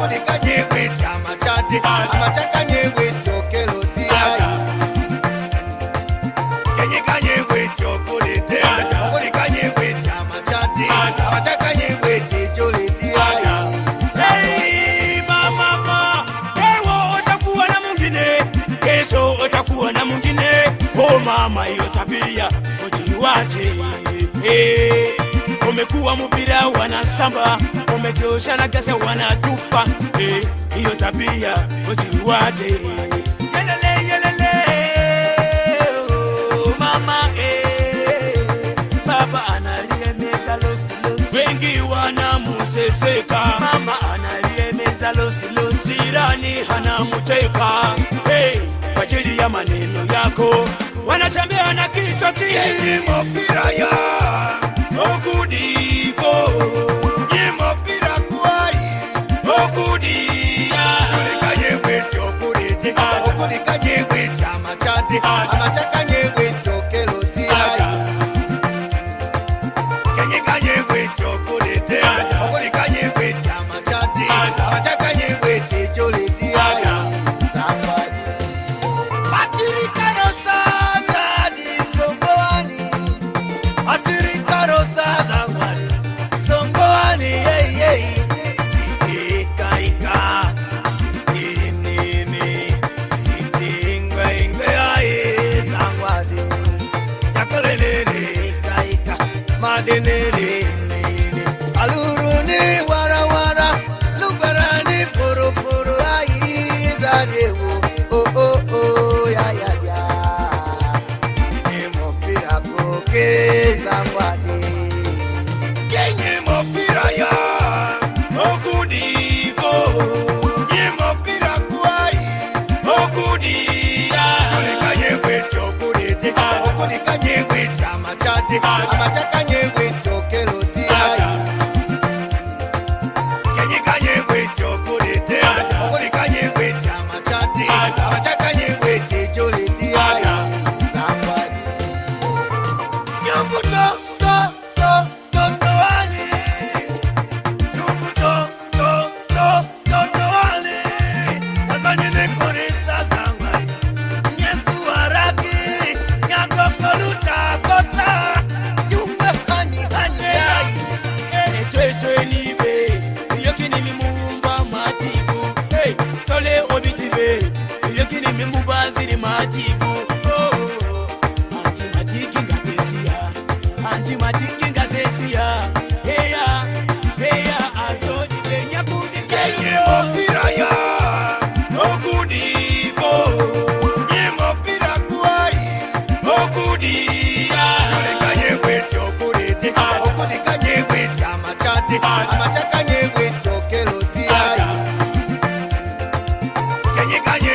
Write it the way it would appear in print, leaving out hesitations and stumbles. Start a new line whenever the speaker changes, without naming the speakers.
okudikanye wete amachate amachakanye wete okelodiya kenyekanye wete okulete okudikanye wete amachate amachakanye wete jolediya.
Hey mama, ewo utakuwa na mwingine, kesho utakuwa na mwingine. Oh mama, hiyo tabia ujiwache. Umekuwa mpira wanasamba, umegeusha na gasa wanatupa. Hiyo tabia ujiwache. Yelele yelele, oh mama, baba analia meza losi losi, wengi wanamuseseka. Mama analia meza losi losi, jirani hanamuteka. Kwa ajili ya maneno yako wanatembea na kichwa chini.
Nyimo pira ya
okudivo,
nyimo pira kuai
okudia.
okudikanye wete okulete okudikanye wete amachate amachakanye wete okelodiya kenyekanye wete okulete okudikanye wete amachate amachakanye wete jolediya. Atirikaro sasa di songoani, atirikaro sasa ngwani, songoani hey hey. Siti kaika, siti nini, siti ngwe ngwe ae zangwani. Yakolelele kaika, madenele nini, aluruni wara wara, lugarani furu furu ae zadewo. Oh oh oh ya ya ya, nyimo pira koke zangwani, nyimo pira ya
Okudivo,
nyimo pira kuai
okudia.
okudikanye wete okulete okudikanye wete amachate amachakanye wete okelodiya kenyekanye wete okulete okudikanye wete amachate amachakanye wete jolediya. Nyambuto to to to to ali, nyambuto to to to to ali, azanyene koresa zangwani, nyesu waraki, nyakokoluta kosa, yumbe hani hani yai.
Etwe nibe, yokini mimumba mativu. Tole obitibe, yokini mimumba ziri mativu. Anji matiki ngatesia, anji matiki ngasesia. Heya, heya azodi benya kudise.
Nyimo pira ya,
Okudivo,
nyimo pira kuai,
okudia.
okudikanye wete okulete okudikanye wete amachate amachakanye wete okelodiya kenyekanye